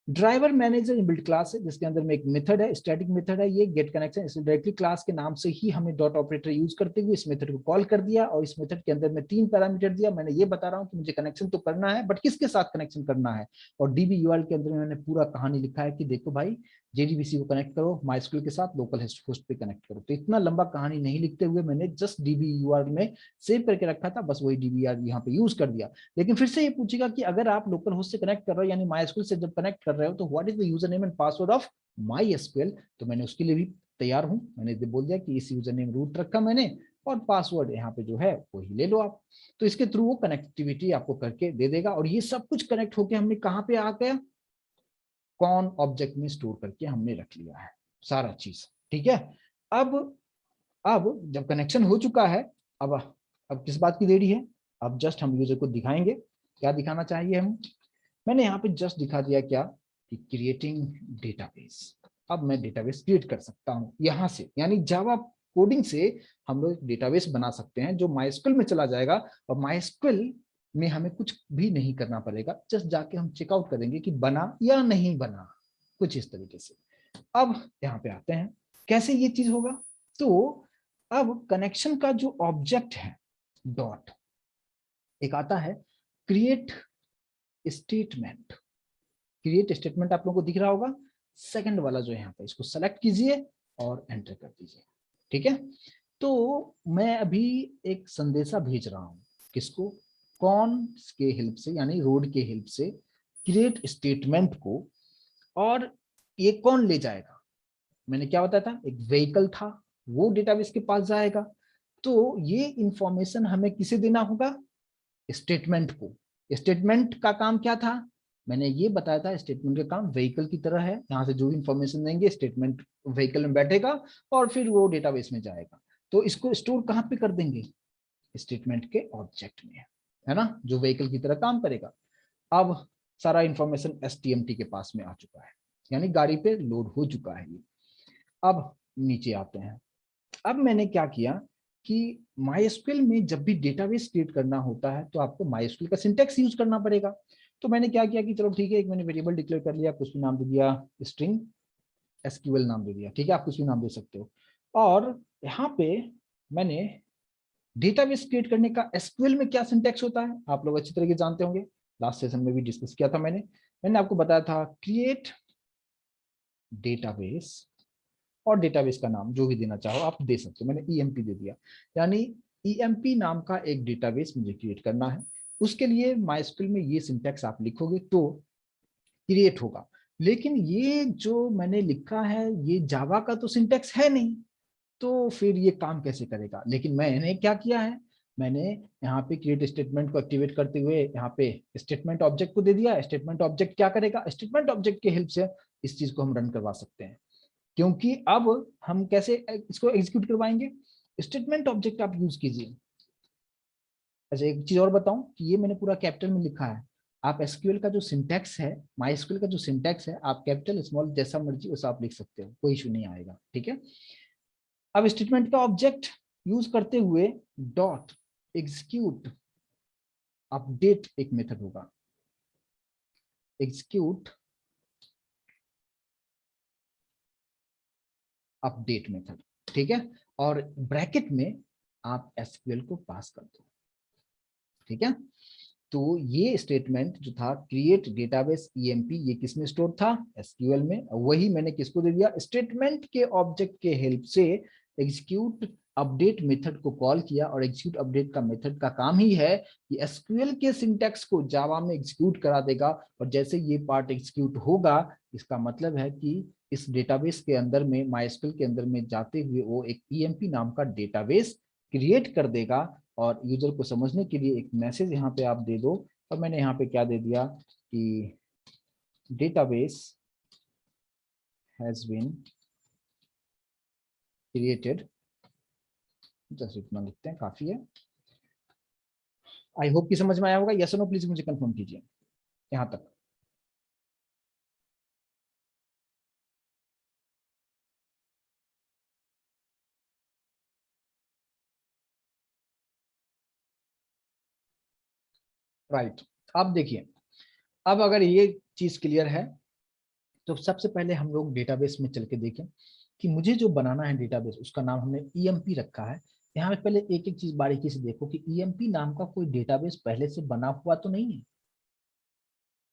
ड्राइवर मैनेजर इनबिल्ट क्लास है, जिसके अंदर में एक मेथड है, स्टैटिक मेथड है ये गेट कनेक्शन। इसलिए डायरेक्टली क्लास के नाम से ही हमने डॉट ऑपरेटर यूज करते हुए इस मेथड को कॉल कर दिया, और इस मेथड के अंदर में 3 पैरामीटर दिया। मैंने ये बता रहा हूँ कि मुझे कनेक्शन तो करना है, बट किसके साथ कनेक्शन करना है। और DB URL के अंदर में मैंने पूरा कहानी लिखा है कि देखो भाई, JDBC को कनेक्ट करो MySQL के साथ, लोकल होस्ट पे कनेक्ट करो। तो इतना लंबा कहानी नहीं लिखते हुए मैंने जस्ट DB URL में सेव करके रखा था, बस वही DB URL यहाँ पे यूज कर दिया। लेकिन फिर से ये पूछेगा कि अगर आप लोकल होस्ट से कनेक्ट कर रहे हो, यानी MySQL से जब कनेक्ट कर रहे हो, तो what is the user name and password of MySQL। तो मैंने उसके लिए भी तैयार हूं, मैंने बोल दिया कि इस यूजर नेम रूट रखा मैंने, और पासवर्ड यहाँ पे जो है वही ले लो आप। तो इसके थ्रू वो कनेक्टिविटी आपको करके दे देगा, और ये सब कुछ कनेक्ट होके हमने कहाँ पे आ गया, कौन ऑब्जेक्ट में स्टोर करके हमने रख लिया है सारा चीज, ठीक है। अब अब जब कनेक्शन हो चुका है, अब अब किस बात की देरी है, अब जस्ट हम यूजर को दिखाएंगे क्या दिखाना चाहिए हम। मैंने यहाँ पे जस्ट दिखा दिया क्या कि क्रिएटिंग डेटाबेस। अब मैं डेटाबेस क्रिएट कर सकता हूँ यहाँ से, यानी जावा कोडिंग से हम लोग डेटाबेस बना सकते हैं जो MySQL में चला जाएगा। और MySQL में हमें कुछ भी नहीं करना पड़ेगा, जस्ट जाके हम चेकआउट करेंगे कि बना या नहीं बना, कुछ इस तरीके से। अब यहाँ पे आते हैं कैसे ये चीज होगा। तो अब कनेक्शन का जो ऑब्जेक्ट है डॉट, एक आता है क्रिएट स्टेटमेंट। क्रिएट स्टेटमेंट आप लोगों को दिख रहा होगा, सेकंड वाला जो है यहाँ पे, इसको सेलेक्ट कीजिए और एंटर कर दीजिए, ठीक है। तो मैं अभी एक संदेशा भेज रहा हूं, किसको, कौन के हेल्प से, यानी रोड के हेल्प से क्रिएट स्टेटमेंट को। और ये कौन ले जाएगा, मैंने क्या बताया था, एक व्हीकल था, वो डेटाबेस के पास जाएगा। तो ये इंफॉर्मेशन हमें किसे देना होगा, स्टेटमेंट को। स्टेटमेंट का काम क्या था, मैंने ये बताया था, स्टेटमेंट का काम व्हीकल की तरह है, यहाँ से जो इंफॉर्मेशन देंगे स्टेटमेंट व्हीकल में बैठेगा और फिर वो डेटाबेस में जाएगा। तो इसको स्टोर कहाँ पे कर देंगे, स्टेटमेंट के ऑब्जेक्ट में, है ना, जो व्हीकल की तरह काम करेगा। अब सारा इंफॉर्मेशन STMT के पास में आ चुका है, यानी गाड़ी पे लोड हो चुका है ये। अब नीचे आते हैं। अब मैंने क्या किया कि MySQL में जब भी डेटाबेस क्रिएट करना होता है तो आपको MySQL का सिंटैक्स यूज करना पड़ेगा। तो मैंने क्या किया कि चलो ठीक है, एक मैंने वेरिएबल डिक्लेयर कर लिया, कुछ भी नाम दे दिया, स्ट्रिंग SQL नाम दे दिया, ठीक है, आप कुछ भी नाम दे सकते हो। और यहाँ पे मैंने डेटाबेस क्रिएट करने का एसक्यूएल में क्या सिंटैक्स होता है आप लोग अच्छी तरीके जानते होंगे, लास्ट सेशन में भी डिस्कस किया था मैंने आपको बताया था क्रिएट डेटाबेस, और डेटाबेस का नाम जो भी देना चाहो आप दे सकते हो, मैंने ईएमपी दे दिया, यानी ईएमपी नाम का एक डेटाबेस मुझे क्रिएट करना है। उसके लिए माइस्क्यूएल में ये सिंटैक्स आप लिखोगे तो क्रिएट होगा। लेकिन ये जो मैंने लिखा है ये जावा का तो सिंटैक्स है नहीं, तो फिर ये काम कैसे करेगा। लेकिन मैंने क्या किया है, मैंने यहाँ पे क्रिएट स्टेटमेंट को एक्टिवेट करते हुए यहाँ पे स्टेटमेंट ऑब्जेक्ट को दे दिया। स्टेटमेंट ऑब्जेक्ट क्या करेगा, स्टेटमेंट ऑब्जेक्ट के हेल्प से इस चीज को हम रन करवा सकते हैं। क्योंकि अब हम कैसे इसको एग्जीक्यूट करवाएंगे, स्टेटमेंट ऑब्जेक्ट आप यूज कीजिए। अच्छा एक चीज और बताऊं कि ये मैंने पूरा कैपिटल में लिखा है। आप एसक्यूएल का जो सिंटैक्स है, माई एसक्यूएल का जो सिंटैक्स है, आप कैपिटल स्मॉल जैसा मर्जी वैसा आप लिख सकते हो, कोई इशू नहीं आएगा, ठीक है। अब स्टेटमेंट का ऑब्जेक्ट यूज करते हुए डॉट एग्जीक्यूट अपडेट एक मेथड होगा, एग्जीक्यूट अपडेट मेथड, ठीक है। और ब्रैकेट में आप एसक्यूएल को पास कर दो, ठीक है। तो ये स्टेटमेंट जो था क्रिएट डेटाबेस ईएमपी, ये किसमें स्टोर था, एसक्यूएल में। वही मैंने किसको दे दिया, स्टेटमेंट के ऑब्जेक्ट के हेल्प से एग्जीक्यूट अपडेट मेथड को कॉल किया। और एग्जीक्यूट अपडेट का मेथड का काम ही है कि एसक्यूएल के सिंटैक्स को जावा में एग्जीक्यूट करा देगा। और जैसे ये पार्ट एग्जीक्यूट होगा, इसका मतलब है कि इस डेटाबेस के अंदर में, माइस्क्यूएल के अंदर में जाते हुए वो एक ईएमपी नाम का डेटाबेस क्रिएट कर देगा। और यूजर को समझने के लिए एक मैसेज यहाँ पे आप दे दो। और मैंने यहाँ पे क्या दे दिया कि database has been created, just इतना लिखते हैं काफी है। आई होप कि समझ में आया होगा, यस नो प्लीज मुझे कंफर्म कीजिए यहाँ तक। राइट, अब देखिए, अब अगर ये चीज क्लियर है तो सबसे पहले हम लोग डेटाबेस में चल के देखें कि मुझे जो बनाना है डेटाबेस, उसका नाम हमने ईएमपी रखा है। यहाँ पे पहले एक एक चीज बारीकी से देखो कि ईएमपी नाम का कोई डेटाबेस पहले से बना हुआ तो नहीं है।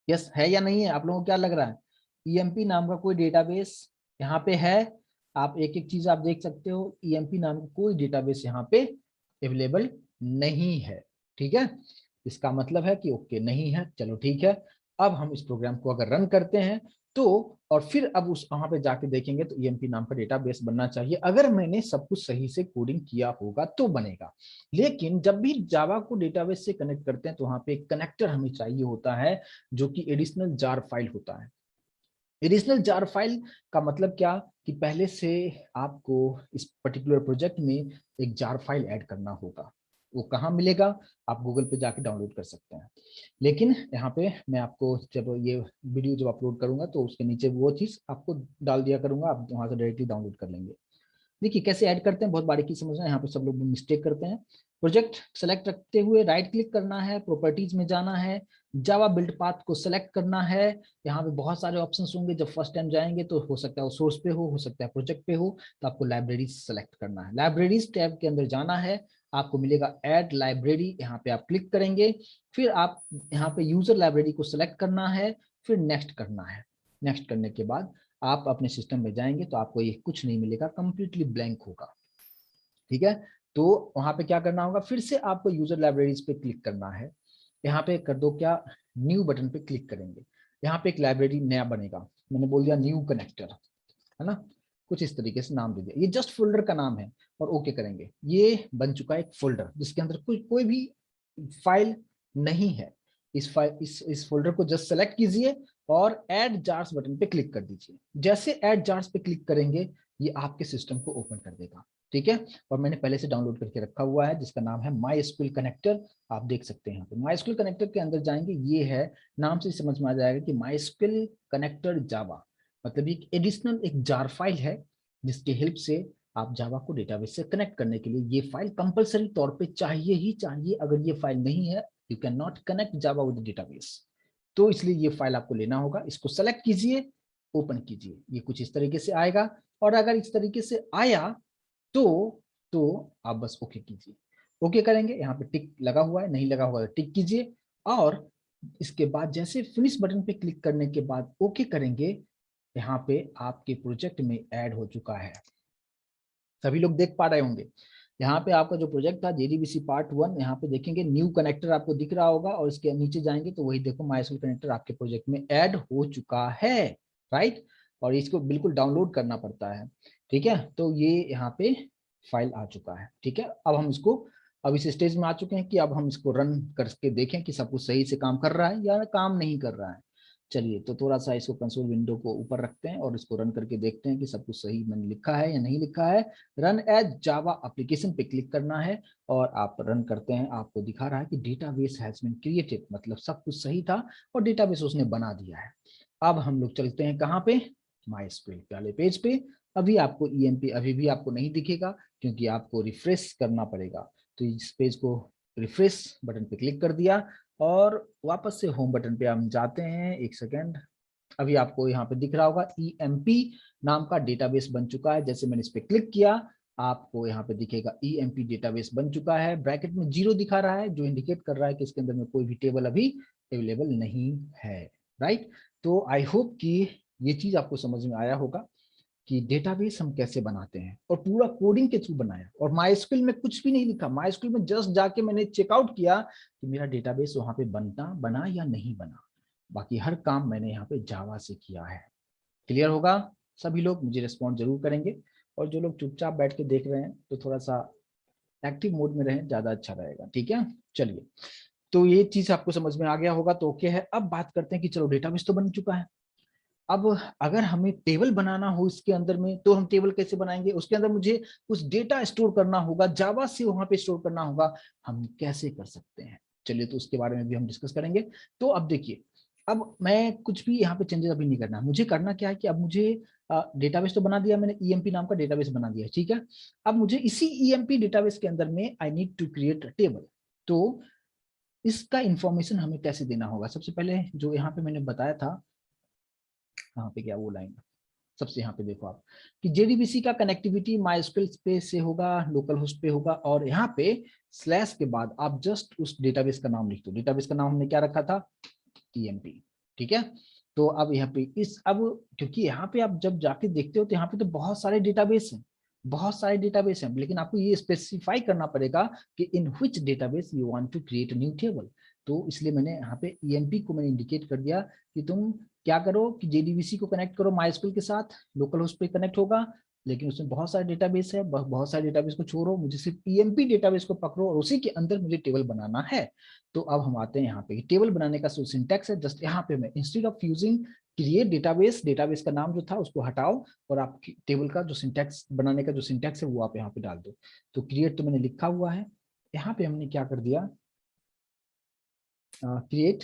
यस है या नहीं है, आप लोगों को क्या लग रहा है, ईएमपी नाम का कोई डेटाबेस यहाँ पे है। आप एक एक चीज आप देख सकते हो, ईएमपी नाम का कोई डेटाबेस यहाँ पे अवेलेबल नहीं है, ठीक है। इसका मतलब है कि ओके नहीं है, चलो ठीक है। अब हम इस प्रोग्राम को अगर रन करते हैं तो, और फिर अब उस वहां पे जाके देखेंगे तो ईएमपी नाम का डेटाबेस बनना चाहिए। अगर मैंने सब कुछ सही से कोडिंग किया होगा तो बनेगा। लेकिन जब भी जावा को डेटाबेस से कनेक्ट करते हैं तो वहां पे एक कनेक्टर हमें चाहिए होता है, जो कि एडिशनल जार फाइल होता है। एडिशनल जार फाइल का मतलब क्या, कि पहले से आपको इस पर्टिकुलर प्रोजेक्ट में एक जार फाइल ऐड करना होगा। वो कहाँ मिलेगा, आप गूगल पे जाके डाउनलोड कर सकते हैं। लेकिन यहाँ पे मैं आपको जब ये वीडियो जब अपलोड करूंगा तो उसके नीचे वो चीज आपको डाल दिया करूंगा, आप वहां से डायरेक्टली डाउनलोड कर लेंगे। देखिए कैसे ऐड करते हैं, बहुत बारीकी समझना है, यहाँ पे सब लोग मिस्टेक करते हैं। प्रोजेक्ट सेलेक्ट रखते हुए राइट क्लिक करना है, प्रॉपर्टीज में जाना है, जावा बिल्ड पाथ को सेलेक्ट करना है। यहाँ पे बहुत सारे ऑप्शंस होंगे, जब फर्स्ट टाइम जाएंगे तो हो सकता है वो सोर्स पे हो सकता है प्रोजेक्ट पे हो, तो आपको लाइब्रेरीज सेलेक्ट करना है। लाइब्रेरीज टैब के अंदर जाना है, आपको मिलेगा ऐड लाइब्रेरी, यहाँ पे आप क्लिक करेंगे। फिर आप यहाँ पे यूजर लाइब्रेरी को सिलेक्ट करना है, फिर नेक्स्ट करना है। नेक्स्ट करने के बाद आप अपने सिस्टम में जाएंगे तो आपको ये कुछ नहीं मिलेगा, कंप्लीटली ब्लैंक होगा, ठीक है। तो वहां पे क्या करना होगा, फिर से आपको यूजर लाइब्रेरीज पे क्लिक करना है। यहाँ पे कर दो क्या, न्यू बटन पे क्लिक करेंगे। यहाँ पे एक लाइब्रेरी नया बनेगा, मैंने बोल दिया न्यू कनेक्टर, है ना। कुछ इस तरीके से नाम दे दिया, ये जस्ट फोल्डर का नाम है। और ओके करेंगे, ये बन चुका है एक फोल्डर जिसके अंदर कोई भी फाइल नहीं है। इस फाइल इस फोल्डर को जस्ट सेलेक्ट कीजिए और ऐड जार्स बटन पे क्लिक कर दीजिए। जैसे ऐड जार्स पे क्लिक करेंगे ये आपके सिस्टम को ओपन कर देगा, ठीक है। और मैंने पहले से डाउनलोड करके रखा हुआ है जिसका नाम है माई एसक्यूएल कनेक्टर। आप देख सकते हैं यहाँ पे माई एसक्यूएल कनेक्टर के अंदर जाएंगे, ये है, नाम से समझ में आ जाएगा कि माई एसक्यूएल कनेक्टर जावा, मतलब एक एडिशनल एक जार फाइल है जिसके हेल्प से आप जावा को डेटाबेस से कनेक्ट करने के लिए, ये फाइल कंपलसरी तौर पे चाहिए ही चाहिए। अगर ये फाइल नहीं है you can not connect Java with database. तो इसलिए ये फाइल आपको लेना होगा, इसको सेलेक्ट कीजिए, ओपन कीजिए, ये कुछ इस तरीके से आएगा। और अगर इस तरीके से आया तो आप बस ओके कीजिए। ओके करेंगे, यहाँ पे टिक लगा हुआ है, नहीं लगा हुआ है टिक कीजिए, और इसके बाद जैसे फिनिश बटन पे क्लिक करने के बाद ओके करेंगे, यहाँ पे आपके प्रोजेक्ट में ऐड हो चुका है। सभी लोग देख पा रहे होंगे, यहाँ पे आपका जो प्रोजेक्ट था JDBC पार्ट 1, यहाँ पे देखेंगे न्यू कनेक्टर आपको दिख रहा होगा, और इसके नीचे जाएंगे तो वही देखो MySQL कनेक्टर आपके प्रोजेक्ट में ऐड हो चुका है, राइट। और इसको बिल्कुल डाउनलोड करना पड़ता है, ठीक है। तो ये यहाँ पे फाइल आ चुका है, ठीक है। अब हम इसको, अब इस स्टेज में आ चुके हैं कि अब हम इसको रन करके देखें कि सब कुछ सही से काम कर रहा है या काम नहीं कर रहा है। चलिए, तो थोड़ा सा इसको कंसोल विंडो को ऊपर रखते हैं और इसको रन करके देखते हैं कि सब कुछ सही मैंने लिखा है या नहीं लिखा है। रन एज जावा एप्लीकेशन पे क्लिक करना है और आप रन करते हैं, आपको दिखा रहा है कि डेटाबेस हैज बीन क्रिएटेड, मतलब सब कुछ सही था और डेटाबेस उसने बना दिया है। अब हम लोग चलते हैं कहाँ पे, MySQL वाले पेज पे। अभी आपको EMP अभी भी आपको नहीं दिखेगा क्योंकि आपको रिफ्रेश करना पड़ेगा। तो इस पेज को रिफ्रेश बटन पे क्लिक कर दिया और वापस से होम बटन पे हम जाते हैं। एक सेकेंड, अभी आपको यहाँ पे दिख रहा होगा EMP नाम का डेटाबेस बन चुका है। जैसे मैंने इस पे क्लिक किया, आपको यहाँ पे दिखेगा EMP डेटाबेस बन चुका है। ब्रैकेट में 0 दिखा रहा है, जो इंडिकेट कर रहा है कि इसके अंदर में कोई भी टेबल अभी अवेलेबल नहीं है, राइट। तो आई होप कि ये चीज आपको समझ में आया होगा कि डेटाबेस हम कैसे बनाते हैं, और पूरा कोडिंग के थ्रू बनाया। और MySQL में कुछ भी नहीं लिखा, MySQL में जस्ट जाके मैंने चेकआउट किया कि मेरा डेटाबेस वहां पे बना या नहीं बना। बाकी हर काम मैंने यहाँ पे जावा से किया है। क्लियर होगा? सभी लोग मुझे रिस्पॉन्ड जरूर करेंगे, और जो लोग चुपचाप बैठ के देख रहे हैं तो थोड़ा सा एक्टिव मोड में रहें, ज्यादा अच्छा रहेगा, ठीक है। चलिए, तो ये चीज आपको समझ में आ गया होगा तो ओके है। अब बात करते हैं कि चलो डेटाबेस तो बन चुका है, अब अगर हमें टेबल बनाना हो इसके अंदर में, तो हम टेबल कैसे बनाएंगे? उसके अंदर मुझे कुछ डेटा स्टोर करना होगा, जावा से वहां पे स्टोर करना होगा, हम कैसे कर सकते हैं? चलिए, तो उसके बारे में भी हम डिस्कस करेंगे। तो अब देखिए, अब मैं कुछ भी यहाँ पे चेंजेस अभी नहीं करना, मुझे करना क्या है कि अब मुझे डेटाबेस तो बना दिया मैंने, EMP नाम का डेटाबेस बना दिया, ठीक है। अब मुझे इसी EMP डेटाबेस के अंदर में I need to create table. तो इसका इंफॉर्मेशन हमें कैसे देना होगा? सबसे पहले जो यहाँ पे मैंने बताया था, यहाँ पे क्या वो लाइन, सबसे यहाँ पे देखो आप कि JDBC का कनेक्टिविटी MySQL पे से होगा, लोकल होस्ट पे होगा, और यहाँ पे स्लैश के बाद आप जस्ट उस डेटाबेस का नाम लिख दो। डेटाबेस का नाम हमने क्या रखा था? EMP, ठीक है। तो अब यहाँ पे अब क्योंकि यहाँ पे आप जब जाके देखते हो तो यहाँ पे तो बहुत सारे डेटाबेस हैं, बहुत सारे डेटाबेस हैं, लेकिन आपको ये स्पेसिफाई करना पड़ेगा कि in which database you want to create new table. तो इसलिए मैंने यहाँ पे EMP को मैंने इंडिकेट कर दिया कि तुम क्या करो कि JDBC को कनेक्ट करो MySQL के साथ, लोकल होस्ट पे कनेक्ट होगा, लेकिन उसमें बहुत सारे डेटाबेस है, बहुत सारे डेटाबेस को छोड़ो, मुझे सिर्फ EMP डेटाबेस को पकड़ो और उसी के अंदर मुझे टेबल बनाना है। तो अब हम आते हैं यहाँ पे, टेबल बनाने का जो सिंटैक्स है, जस्ट यहाँ पे मैं instead of using create database, database का नाम जो था उसको हटाओ और आप टेबल का जो सिंटैक्स बनाने का जो सिंटैक्स है वो आप यहाँ पे डाल दो। तो क्रिएट तो मैंने लिखा हुआ है, यहाँ पे हमने क्या कर दिया, क्रिएट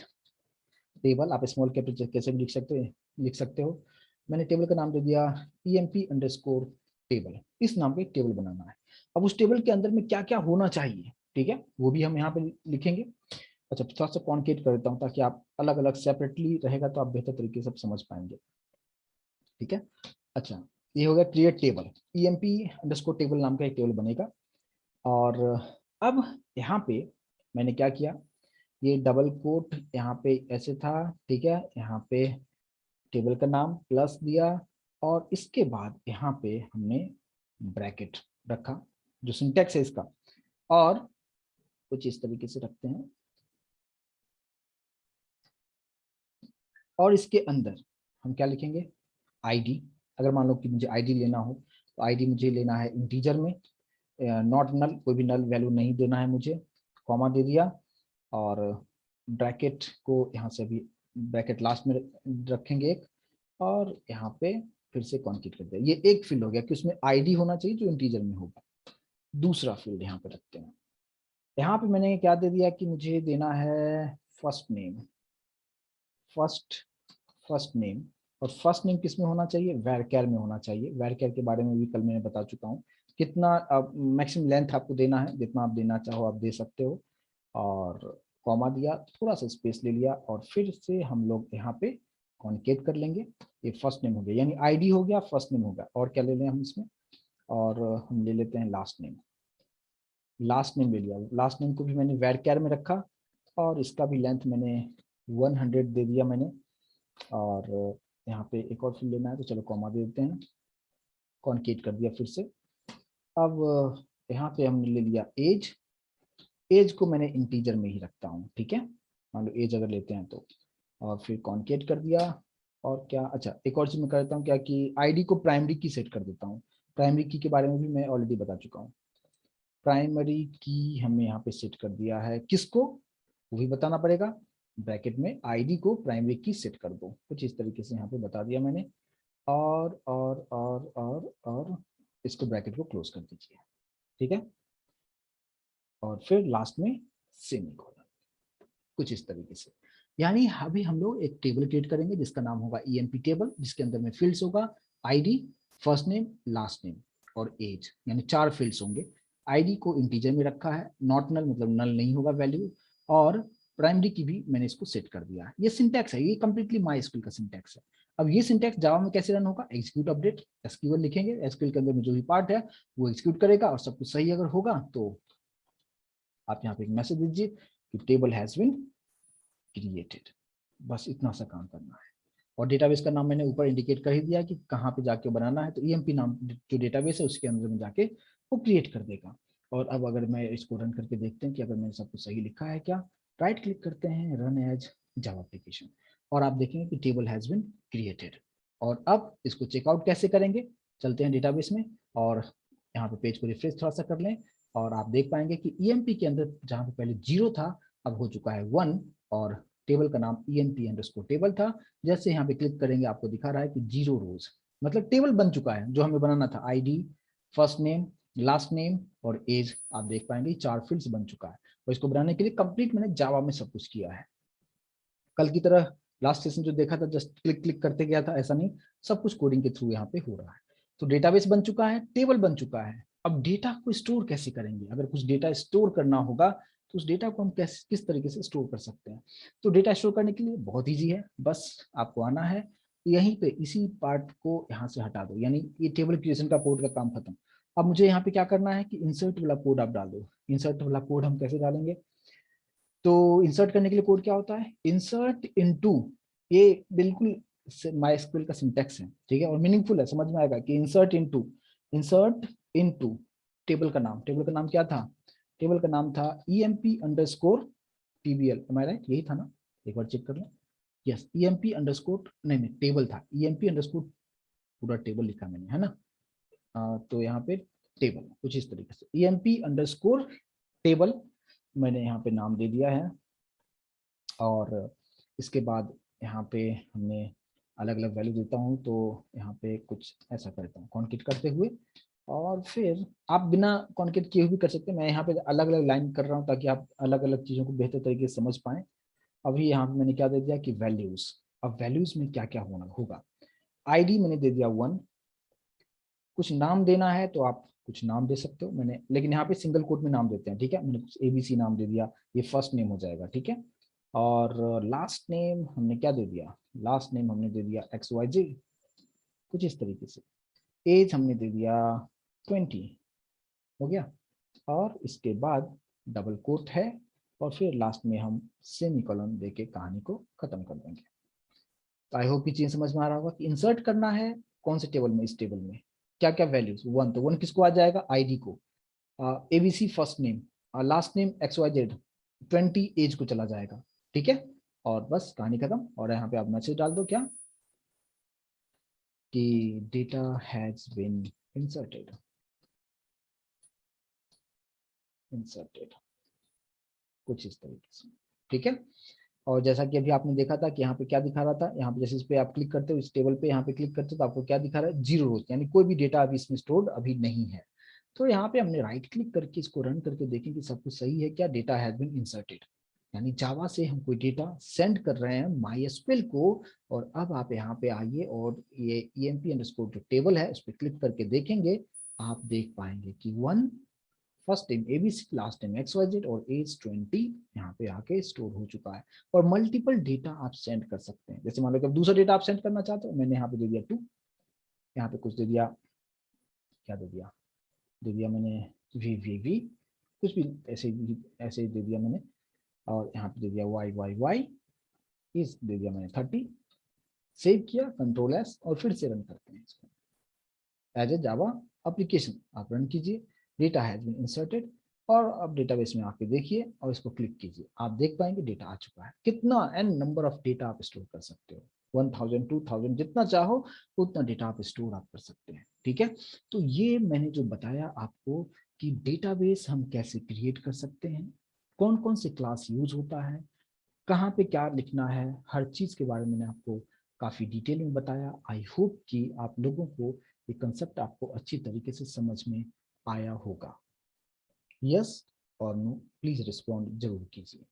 टेबल, आप स्मॉल कैपिटल कैसे भी लिख सकते हो। मैंने टेबल का नाम दे दिया EMP_टेबल, इस नाम पे टेबल बनाना है। अब उस टेबल के अंदर में क्या क्या होना चाहिए, ठीक है, वो भी हम यहाँ पे लिखेंगे। अच्छा, थोड़ा सा कॉन्केट कर देता हूँ ताकि आप अलग अलग सेपरेटली रहेगा तो आप बेहतर तरीके से समझ पाएंगे, ठीक है। अच्छा, ये हो गया क्रिएट टेबल, EMP_टेबल नाम का एक टेबल बनेगा। और अब यहाँ पे मैंने क्या किया, ये डबल कोट यहाँ पे ऐसे था, ठीक है, यहाँ पे टेबल का नाम प्लस दिया, और इसके बाद यहाँ पे हमने ब्रैकेट रखा, जो सिंटैक्स है इसका, और कुछ इस तरीके से रखते हैं, और इसके अंदर हम क्या लिखेंगे, आईडी। अगर मान लो कि मुझे आईडी लेना हो तो आईडी मुझे लेना है इंटीजर में, नॉट नल, कोई भी नल वैल्यू नहीं देना है मुझे, कॉमा दे दिया, और ब्रैकेट को यहाँ से भी ब्रैकेट लास्ट में रखेंगे एक, और यहाँ पे फिर से कॉन्केट कर दिया। ये एक फील्ड हो गया कि उसमें आईडी होना चाहिए जो इंटीजर में होगा। दूसरा फील्ड यहाँ पे रखते हैं, यहाँ पे मैंने क्या दे दिया कि मुझे देना है first name, first first name. और फर्स्ट नेम किस में होना चाहिए? वैरचर में होना चाहिए। वैरचर के बारे में भी कल मैंने बता चुका हूँ, कितना मैक्सिमम लेंथ आपको देना है, जितना आप देना चाहो आप दे सकते हो। और कॉमा दिया, थोड़ा सा स्पेस ले लिया, और फिर से हम लोग यहाँ पे कॉन्केट कर लेंगे। ये फर्स्ट नेम हो गया, यानी आईडी हो गया, फर्स्ट नेम हो गया, और क्या ले लें हम इसमें, और हम ले लेते हैं लास्ट नेम। लास्ट नेम ले लिया, लास्ट नेम को भी मैंने varchar में रखा और इसका भी लेंथ मैंने 100 दे दिया मैंने। और यहाँ पे एक और फिर लेना है तो चलो कॉमा दे देते हैं, कॉन्केट कर दिया फिर से। अब यहाँ पे हमने ले लिया एज, एज को मैंने इंटीजर में ही रखता हूँ, ठीक है, मान लो एज अगर लेते हैं तो। और फिर कॉन्केट कर दिया। और क्या, अच्छा एक और चीज मैं करता हूँ क्या कि आईडी को प्राइमरी की सेट कर देता हूँ। प्राइमरी की के बारे में भी मैं ऑलरेडी बता चुका हूँ। प्राइमरी की हमने यहाँ पे सेट कर दिया है, किसको वो भी बताना पड़ेगा, ब्रैकेट में आईडी को प्राइमरी की सेट कर दो, कुछ इस तरीके से यहाँ पे बता दिया मैंने। और इसको ब्रैकेट को क्लोज कर दीजिए, ठीक है। और फिर लास्ट में सेमीकोलन, कुछ इस तरीके से। यानी अभी हम लोग एक टेबल क्रिएट करेंगे जिसका नाम होगा ईएमपी टेबल, जिसके अंदर में फील्ड्स होगा ID, first name, last name और एज, यानी 4 फील्ड्स होंगे। आईडी को इंटीजर में रखा है, नॉट नल मतलब नल नहीं होगा वैल्यू, और प्राइमरी की भी मैंने इसको सेट कर दिया। ये सिंटैक्स है, ये कंप्लीटली MySQL का सिंटैक्स है। अब ये सिंटैक्स जावा में कैसे रन होगा, एग्जीक्यूट अपडेट एसक्यूएल लिखेंगे, एसक्यूएल के अंदर में जो भी पार्ट है वो एग्जीक्यूट करेगा और सब कुछ सही अगर होगा तो आप यहाँ पे एक मैसेज दीजिए कि टेबल हैज बीन क्रिएटेड। बस इतना सा काम करना है। और डेटाबेस का नाम मैंने ऊपर इंडिकेट कर ही दिया कि कहाँ पे जाके बनाना है, तो ईएमपी नाम जो डेटाबेस है उसके अंदर में जाके वो क्रिएट कर देगा। और अब अगर मैं इसको रन करके देखते हैं कि अगर मैंने सब कुछ सही लिखा है क्या, राइट क्लिक करते हैं, रन एज जावा एप्लीकेशन, और आप देखेंगे कि टेबल हैज बीन क्रिएटेड। और अब इसको चेकआउट कैसे करेंगे, चलते हैं डेटाबेस में और यहाँ पे पेज को रिफ्रेश थोड़ा सा कर लें, और आप देख पाएंगे कि ईएमपी के अंदर जहाँ पे पहले 0 था अब हो चुका है 1, और टेबल का नाम EMP_ टेबल था। जैसे यहाँ पे क्लिक करेंगे आपको दिखा रहा है कि 0 रोज, मतलब टेबल बन चुका है जो हमें बनाना था, ID, first name, last name और एज। आप देख पाएंगे 4 फील्ड्स बन चुका है, और इसको बनाने के लिए कंप्लीट मैंने जावा में सब कुछ किया है। कल की तरह लास्ट सेशन जो देखा था जस्ट क्लिक क्लिक करते गया था, ऐसा नहीं, सब कुछ कोडिंग के थ्रू यहाँ पे हो रहा है। तो डेटाबेस बन चुका है, टेबल बन चुका है। अब डेटा को स्टोर कैसे करेंगे, अगर कुछ डेटा स्टोर करना होगा तो उस डेटा को हम कैसे किस तरीके से स्टोर कर सकते हैं। तो डेटा स्टोर करने के लिए बहुत ईजी है, बस आपको आना है यहीं पे, इसी पार्ट को यहाँ से हटा दो, यानी ये टेबल क्रिएशन का कोड का काम खत्म। अब मुझे यहाँ पे क्या करना है कि इंसर्ट वाला कोड आप डाल दो। इंसर्ट वाला कोड हम कैसे डालेंगे, तो इंसर्ट करने के लिए कोड क्या होता है, इंसर्ट इनटू, ये बिल्कुल MySQL का सिंटैक्स है, ठीक है, और मीनिंगफुल है, समझ में आएगा कि इंसर्ट इनटू टेबल का नाम, टेबल का नाम क्या था, टेबल का नाम था EMP_TBL, राइट, यही था ना, एक बार चेक कर लो। यस, EMP_ नहीं टेबल था, EMP_ पूरा टेबल लिखा मैंने, है ना। तो यहाँ पे टेबल कुछ इस तरीके से EMP_ टेबल मैंने यहाँ पे नाम दे दिया है। और इसके बाद यहाँ पे हमने अलग अलग वैल्यू देता हूँ, तो यहाँ पे कुछ ऐसा करता हूँ कॉन्केट करते हुए, और फिर आप बिना कॉन्केट किए भी कर सकते हैं। मैं यहाँ पे अलग अलग लाइन कर रहा हूँ ताकि आप अलग अलग चीज़ों को बेहतर तरीके से समझ पाएं। अभी यहाँ पे मैंने क्या दे दिया कि वैल्यूज, अब वैल्यूज में क्या क्या होगा, आईडी मैंने दे दिया 1, कुछ नाम देना है तो आप कुछ नाम दे सकते हो मैंने, लेकिन यहाँ पे सिंगल कोट में नाम देते हैं, ठीक है, मैंने कुछ ABC नाम दे दिया, ये फर्स्ट नेम हो जाएगा, ठीक है। और लास्ट नेम हमने क्या दे दिया, लास्ट नेम हमने दे दिया XYZ, कुछ इस तरीके से। एज हमने दे दिया 20, हो गया। और इसके बाद डबल कोट है, और फिर लास्ट में हम सेमीकोलन देके कहानी को खत्म कर देंगे। तो आई होप ये चीज समझ में आ रहा होगा कि इंसर्ट करना है कौन से टेबल में, इस टेबल में क्या क्या वैल्यूज, 1 तो 1 किसको आ जाएगा, आईडी को, ABC first name, last name XYZ, 20 age को चला जाएगा, ठीक है। और बस कहानी खत्म। और यहाँ पे आप मैसेज डाल दो क्या कि data has been inserted, inserted, कुछ इस तरीके से, ठीक है। और जैसा कि अभी आपने देखा था कि यहाँ पे क्या दिखा रहा था, यहाँ पे जैसे इस पे आप क्लिक करते हो, इस टेबल पे यहाँ पे क्लिक करते हो तो आपको क्या दिखा रहा है, 0 रोज, यानी कोई भी डेटा अभी इसमें स्टोर्ड अभी नहीं है। तो यहाँ पे हमने राइट क्लिक करके इसको रन करके देखें कि सब कुछ सही है क्या, डेटा हैज बीन इंसर्टेड, यानी जावा से हम कोई डेटा सेंड कर रहे हैं MySQL को। और अब आप यहाँ पे आइए और ये EMP_ जो टेबल है उस पर क्लिक करके देखेंगे, आप देख पाएंगे कि 1 first name ABC, last name XYZ और एज 20 यहाँ पे आके स्टोर हो चुका है। और मल्टीपल डेटा आप सेंड कर सकते हैं, जैसे मान लो कि अब दूसरा डेटा आप सेंड करना चाहते हो, मैंने यहाँ पे दे दिया 2, यहाँ पे कुछ दे दिया, क्या दे दिया मैंने VVV कुछ भी ऐसे ही दे दिया मैंने, और यहाँ पे दे दिया y इस दे दिया मैंने 30, सेव किया, कंट्रोल एस, और फिर से रन करते हैं इसको एज ए जावा एप्लीकेशन। आप रन कीजिए, डेटा हैज बीन इंसर्टेड, और अब डेटाबेस में आके देखिए और इसको क्लिक कीजिए, आप देख पाएंगे डेटा आ चुका है। कितना एन नंबर ऑफ डेटा आप स्टोर कर सकते हो, 1000 2000 जितना चाहो उतना डेटा आप स्टोर आप कर सकते हैं। ठीक है, तो ये मैंने जो बताया आपको कि डेटाबेस हम कैसे क्रिएट कर सकते हैं, कौन कौन से क्लास यूज होता है, कहाँ पे क्या लिखना है, हर चीज के बारे में मैंने आपको काफी डिटेल में बताया। आई होप कि आप लोगों को ये कंसेप्ट आपको अच्छी तरीके से समझ में आया होगा। यस और नो प्लीज रिस्पॉन्ड जरूर कीजिए।